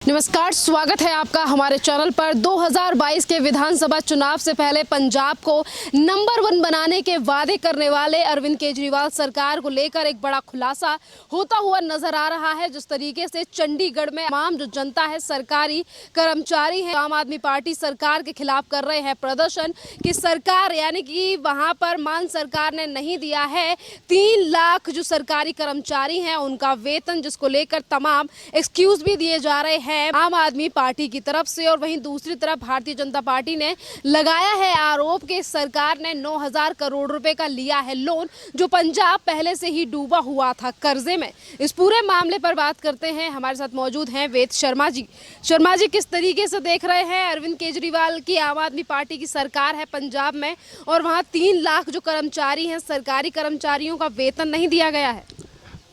नमस्कार, स्वागत है आपका हमारे चैनल पर। 2022 के विधानसभा चुनाव से पहले पंजाब को नंबर 1 बनाने के वादे करने वाले अरविंद केजरीवाल सरकार को लेकर एक बड़ा खुलासा होता हुआ नजर आ रहा है। जिस तरीके से चंडीगढ़ में तमाम जो जनता है, सरकारी कर्मचारी हैं, आम आदमी पार्टी सरकार के खिलाफ कर रहे हैं प्रदर्शन कि सरकार यानी कि वहां पर मान सरकार ने नहीं दिया है 3 लाख जो सरकारी कर्मचारी हैं उनका वेतन, जिसको लेकर तमाम एक्सक्यूज भी दिए जा रहे हैं आम आदमी पार्टी की तरफ से। और वहीं दूसरी तरफ भारतीय जनता पार्टी ने लगाया है आरोप कि सरकार ने 9,000 करोड़ रुपए का लिया है लोन, जो पंजाब पहले से ही डूबा हुआ था कर्जे में। इस पूरे मामले पर बात करते हैं। हमारे साथ मौजूद हैं वेद शर्मा जी। शर्मा जी, किस तरीके से देख रहे हैं अरविंद केजरीवाल की आम आदमी पार्टी की सरकार है पंजाब में और वहां 3 लाख जो कर्मचारी हैं, सरकारी कर्मचारियों का वेतन नहीं दिया गया है?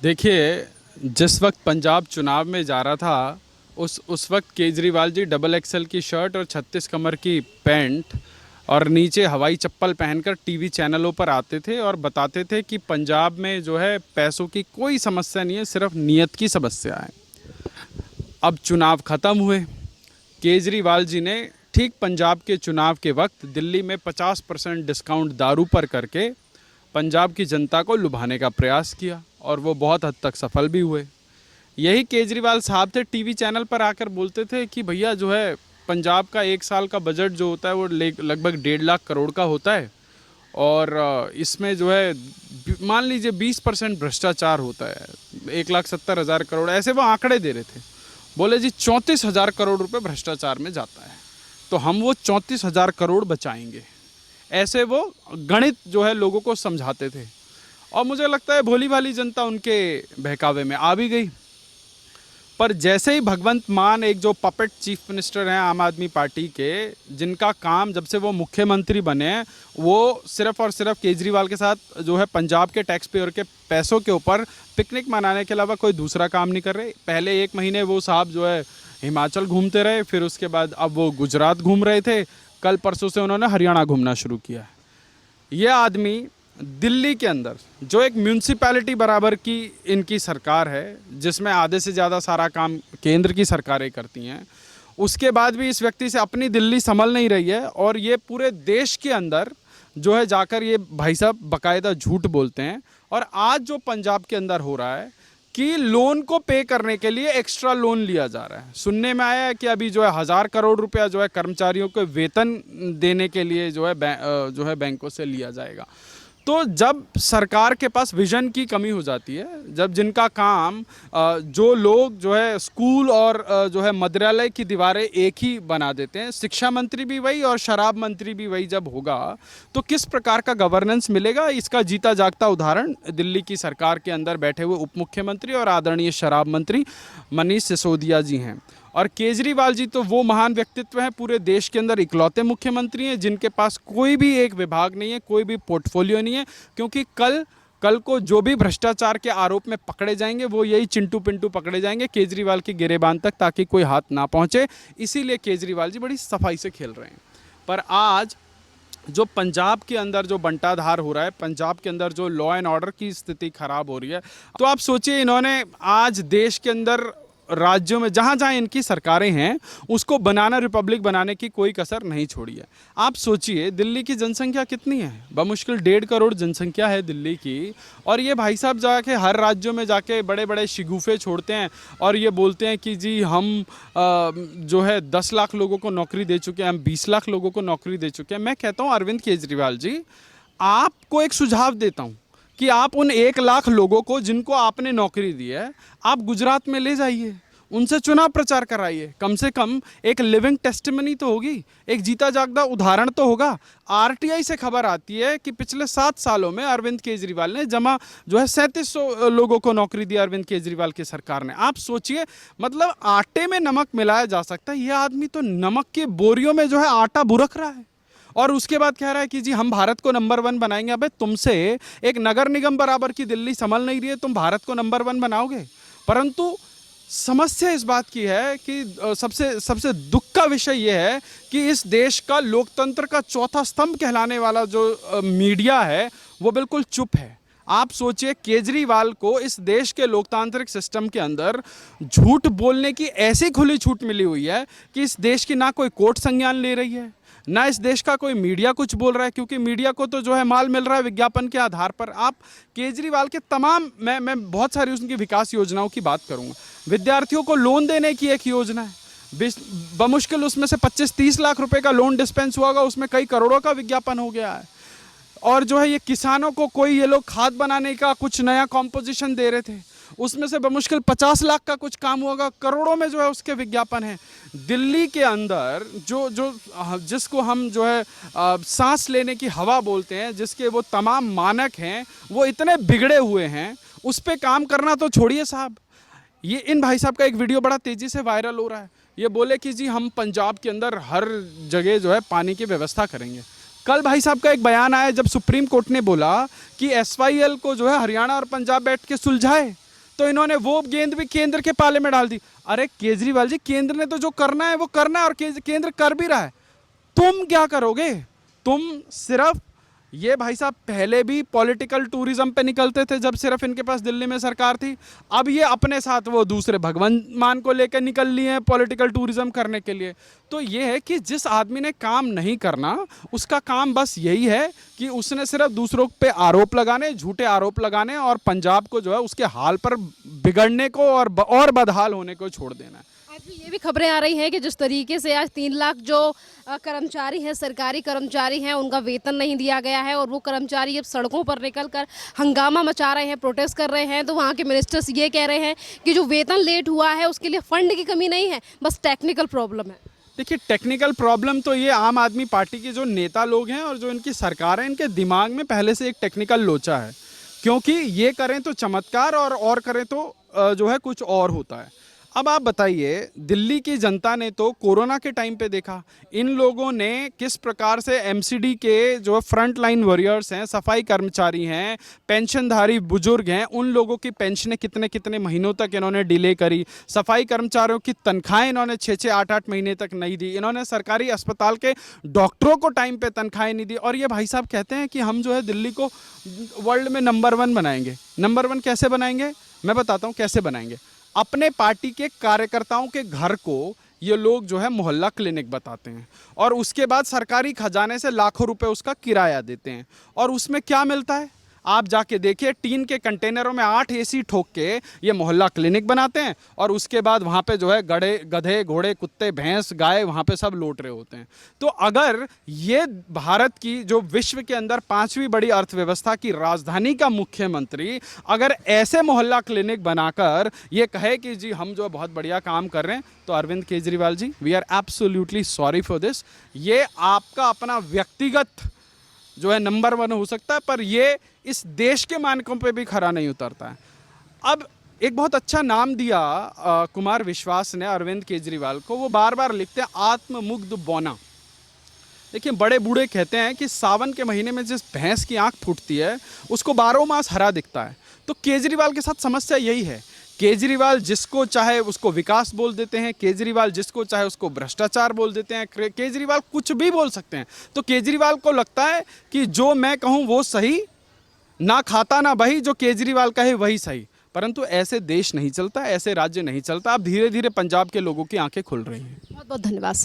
देखिए, जिस वक्त पंजाब चुनाव में जा रहा था उस वक्त केजरीवाल जी डबल एक्सल की शर्ट और 36 कमर की पैंट और नीचे हवाई चप्पल पहनकर टीवी चैनलों पर आते थे और बताते थे कि पंजाब में जो है पैसों की कोई समस्या नहीं है, सिर्फ नीयत की समस्या है। अब चुनाव ख़त्म हुए, केजरीवाल जी ने ठीक पंजाब के चुनाव के वक्त दिल्ली में 50% डिस्काउंट दारू पर करके पंजाब की जनता को लुभाने का प्रयास किया और वो बहुत हद तक सफल भी हुए। यही केजरीवाल साहब थे, टीवी चैनल पर आकर बोलते थे कि भैया जो है पंजाब का 1 साल का बजट जो होता है वो लगभग 1.5 लाख करोड़ का होता है और इसमें जो है मान लीजिए 20% भ्रष्टाचार होता है, 1,70,000 करोड़, ऐसे वो आंकड़े दे रहे थे। बोले जी 34,000 करोड़ रुपए भ्रष्टाचार में जाता है, तो हम वो 34,000 करोड़ बचाएंगे। ऐसे वो गणित जो है लोगों को समझाते थे और मुझे लगता है भोली भाली जनता उनके बहकावे में आ भी गई। पर जैसे ही भगवंत मान, एक जो पपेट चीफ मिनिस्टर हैं आम आदमी पार्टी के, जिनका काम जब से वो मुख्यमंत्री बने हैं वो सिर्फ और सिर्फ केजरीवाल के साथ जो है पंजाब के टैक्स पेयर के पैसों के ऊपर पिकनिक मनाने के अलावा कोई दूसरा काम नहीं कर रहे। पहले 1 महीने वो साहब जो है हिमाचल घूमते रहे, फिर उसके बाद अब वो गुजरात घूम रहे थे, कल परसों से उन्होंने हरियाणा घूमना शुरू किया। ये आदमी दिल्ली के अंदर जो एक म्यूनसिपैलिटी बराबर की इनकी सरकार है, जिसमें आधे से ज़्यादा सारा काम केंद्र की सरकारें करती हैं, उसके बाद भी इस व्यक्ति से अपनी दिल्ली संभल नहीं रही है और ये पूरे देश के अंदर जो है जाकर ये भाई साहब बाकायदा झूठ बोलते हैं। और आज जो पंजाब के अंदर हो रहा है कि लोन को पे करने के लिए एक्स्ट्रा लोन लिया जा रहा है। सुनने में आया है कि अभी जो है 1,000 करोड़ रुपया जो है कर्मचारियों को वेतन देने के लिए जो है बैंकों से लिया जाएगा। तो जब सरकार के पास विजन की कमी हो जाती है, जब जिनका काम जो लोग जो है स्कूल और जो है मद्यालय की दीवारें एक ही बना देते हैं, शिक्षा मंत्री भी वही और शराब मंत्री भी वही जब होगा तो किस प्रकार का गवर्नेंस मिलेगा? इसका जीता जागता उदाहरण दिल्ली की सरकार के अंदर बैठे हुए उप मुख्यमंत्री और आदरणीय शराब मंत्री मनीष सिसोदिया जी हैं। और केजरीवाल जी तो वो महान व्यक्तित्व हैं, पूरे देश के अंदर इकलौते मुख्यमंत्री हैं जिनके पास कोई भी एक विभाग नहीं है, कोई भी पोर्टफोलियो नहीं है, क्योंकि कल को जो भी भ्रष्टाचार के आरोप में पकड़े जाएंगे वो यही चिंटू पिंटू पकड़े जाएंगे केजरीवाल की गिरेबान तक, ताकि कोई हाथ ना पहुंचे। इसीलिए केजरीवाल जी बड़ी सफाई से खेल रहे हैं। पर आज जो पंजाब के अंदर जो बंटाधार हो रहा है, पंजाब के अंदर जो लॉ एंड ऑर्डर की स्थिति खराब हो रही है, तो आप सोचिए इन्होंने आज देश के अंदर राज्यों में जहाँ जहाँ इनकी सरकारें हैं उसको बनाना रिपब्लिक बनाने की कोई कसर नहीं छोड़ी है। आप सोचिए दिल्ली की जनसंख्या कितनी है, बमुश्किल 1.5 करोड़ जनसंख्या है दिल्ली की, और ये भाई साहब जाके हर राज्यों में जाके बड़े बड़े शिगुफे छोड़ते हैं और ये बोलते हैं कि जी हम जो है 10 लाख लोगों को नौकरी दे चुके हैं, हम 20 लाख लोगों को नौकरी दे चुके हैं। मैं कहता हूँ अरविंद केजरीवाल जी, आपको एक सुझाव देता हूँ कि आप उन 1 लाख लोगों को जिनको आपने नौकरी दी है, आप गुजरात में ले जाइए, उनसे चुनाव प्रचार कराइए। कम से कम एक लिविंग टेस्टिमनी तो होगी, एक जीता जागता उदाहरण तो होगा। आरटीआई से खबर आती है कि पिछले 7 सालों में अरविंद केजरीवाल ने जमा जो है 3700 लोगों को नौकरी दी अरविंद केजरीवाल की सरकार ने। आप सोचिए, मतलब आटे में नमक मिलाया जा सकता है, यह आदमी तो नमक की बोरियों में जो है आटा बुरक रहा है और उसके बाद कह रहा है कि जी हम भारत को नंबर 1 बनाएंगे। अबे तुमसे एक नगर निगम बराबर की दिल्ली संभल नहीं रही है, तुम भारत को नंबर 1 बनाओगे? परंतु समस्या इस बात की है कि सबसे दुख का विषय यह है कि इस देश का लोकतंत्र का चौथा स्तंभ कहलाने वाला जो मीडिया है वो बिल्कुल चुप है। आप सोचिए, केजरीवाल को इस देश के लोकतांत्रिक सिस्टम के अंदर झूठ बोलने की ऐसी खुली छूट मिली हुई है कि इस देश की ना कोई कोर्ट संज्ञान ले रही है, ना इस देश का कोई मीडिया कुछ बोल रहा है, क्योंकि मीडिया को तो जो है माल मिल रहा है विज्ञापन के आधार पर। आप केजरीवाल के तमाम, मैं बहुत सारी उनकी विकास योजनाओं की बात करूंगा। विद्यार्थियों को लोन देने की एक योजना है, बमुश्किल उसमें से 25-30 लाख रुपए का लोन डिस्पेंस हुआ, उसमें कई करोड़ों का विज्ञापन हो गया है। और जो है ये किसानों को कोई ये लोग खाद बनाने का कुछ नया कॉम्पोजिशन दे रहे थे, उसमें से बमुश्किल 50 लाख का कुछ काम होगा, करोड़ों में जो है उसके विज्ञापन है। दिल्ली के अंदर जिसको हम जो है सांस लेने की हवा बोलते हैं, जिसके वो तमाम मानक हैं वो इतने बिगड़े हुए हैं, उस पर काम करना तो छोड़िए साहब। ये इन भाई साहब का एक वीडियो बड़ा तेज़ी से वायरल हो रहा है। ये बोले कि जी हम पंजाब के अंदर हर जगह जो है पानी की व्यवस्था करेंगे। कल भाई साहब का एक बयान आया जब सुप्रीम कोर्ट ने बोला कि एसवाईएल को जो है हरियाणा और पंजाब बैठ के सुलझाए, तो इन्होंने वो गेंद भी केंद्र के पाले में डाल दी। अरे केजरीवाल जी, केंद्र ने तो जो करना है वो करना है और केंद्र कर भी रहा है, तुम क्या करोगे? तुम सिर्फ, ये भाई साहब पहले भी पॉलिटिकल टूरिज्म पे निकलते थे जब सिर्फ इनके पास दिल्ली में सरकार थी, अब ये अपने साथ वो दूसरे भगवान मान को लेकर निकल लिए हैं पॉलिटिकल टूरिज्म करने के लिए। तो ये है कि जिस आदमी ने काम नहीं करना, उसका काम बस यही है कि उसने सिर्फ दूसरों पे आरोप लगाने, झूठे आरोप लगाने और पंजाब को जो है उसके हाल पर बिगड़ने को और बदहाल होने को छोड़ देना है। आज ये भी खबरें आ रही हैं कि जिस तरीके से आज 3 लाख जो कर्मचारी हैं, सरकारी कर्मचारी हैं, उनका वेतन नहीं दिया गया है और वो कर्मचारी अब सड़कों पर निकलकर हंगामा मचा रहे हैं, प्रोटेस्ट कर रहे हैं। तो वहाँ के मिनिस्टर्स ये कह रहे हैं कि जो वेतन लेट हुआ है उसके लिए फंड की कमी नहीं है, बस टेक्निकल प्रॉब्लम है। देखिए, टेक्निकल प्रॉब्लम तो ये आम आदमी पार्टी के जो नेता लोग हैं और जो इनकी सरकार है, इनके दिमाग में पहले से एक टेक्निकल लोचा है, क्योंकि ये करें तो चमत्कार और करें तो जो है कुछ और होता है। अब आप बताइए, दिल्ली की जनता ने तो कोरोना के टाइम पे देखा इन लोगों ने किस प्रकार से एमसीडी के जो फ्रंट लाइन वॉरियर्स हैं, सफाई कर्मचारी हैं, पेंशनधारी बुजुर्ग हैं, उन लोगों की पेंशनें कितने कितने महीनों तक इन्होंने डिले करी। सफाई कर्मचारियों की तनख्वाहें इन्होंने 6-6, 8-8 महीने तक नहीं दी। इन्होंने सरकारी अस्पताल के डॉक्टरों को टाइम पे तनख्वाहें नहीं दी। और ये भाई साहब कहते हैं कि हम जो है दिल्ली को वर्ल्ड में नंबर 1 बनाएंगे। नंबर 1 कैसे बनाएंगे? मैं बताता हूँ कैसे बनाएंगे। अपने पार्टी के कार्यकर्ताओं के घर को ये लोग जो है मोहल्ला क्लिनिक बताते हैं और उसके बाद सरकारी खजाने से लाखों रुपए उसका किराया देते हैं। और उसमें क्या मिलता है आप जाके देखिए, टीन के कंटेनरों में 8 एसी ठोक के ये मोहल्ला क्लिनिक बनाते हैं और उसके बाद वहाँ पे जो है गधे, घोड़े, कुत्ते, भैंस, गाय वहाँ पे सब लौट रहे होते हैं। तो अगर ये भारत की जो विश्व के अंदर 5वीं बड़ी अर्थव्यवस्था की राजधानी का मुख्यमंत्री अगर ऐसे मोहल्ला क्लिनिक बनाकर ये कहे कि जी हम जो बहुत बढ़िया काम कर रहे हैं, तो Arvind Kejriwal ji, we are absolutely sorry for this. ये आपका अपना व्यक्तिगत जो है नंबर 1 हो सकता है, पर ये इस देश के मानकों पे भी खरा नहीं उतरता है। अब एक बहुत अच्छा नाम दिया कुमार विश्वास ने अरविंद केजरीवाल को, वो बार बार लिखते हैं आत्ममुग्ध बौना। देखिए, बड़े बूढ़े कहते हैं कि सावन के महीने में जिस भैंस की आंख फूटती है उसको 12 मास हरा दिखता है। तो केजरीवाल के साथ समस्या यही है। केजरीवाल जिसको चाहे उसको विकास बोल देते हैं, केजरीवाल जिसको चाहे उसको भ्रष्टाचार बोल देते हैं, केजरीवाल कुछ भी बोल सकते हैं। तो केजरीवाल को लगता है कि जो मैं कहूँ वो सही, ना खाता ना बही, जो केजरीवाल कहे वही सही। परंतु ऐसे देश नहीं चलता, ऐसे राज्य नहीं चलता। अब धीरे धीरे पंजाब के लोगों की आंखें खुल रही हैं। बहुत बहुत धन्यवाद सर।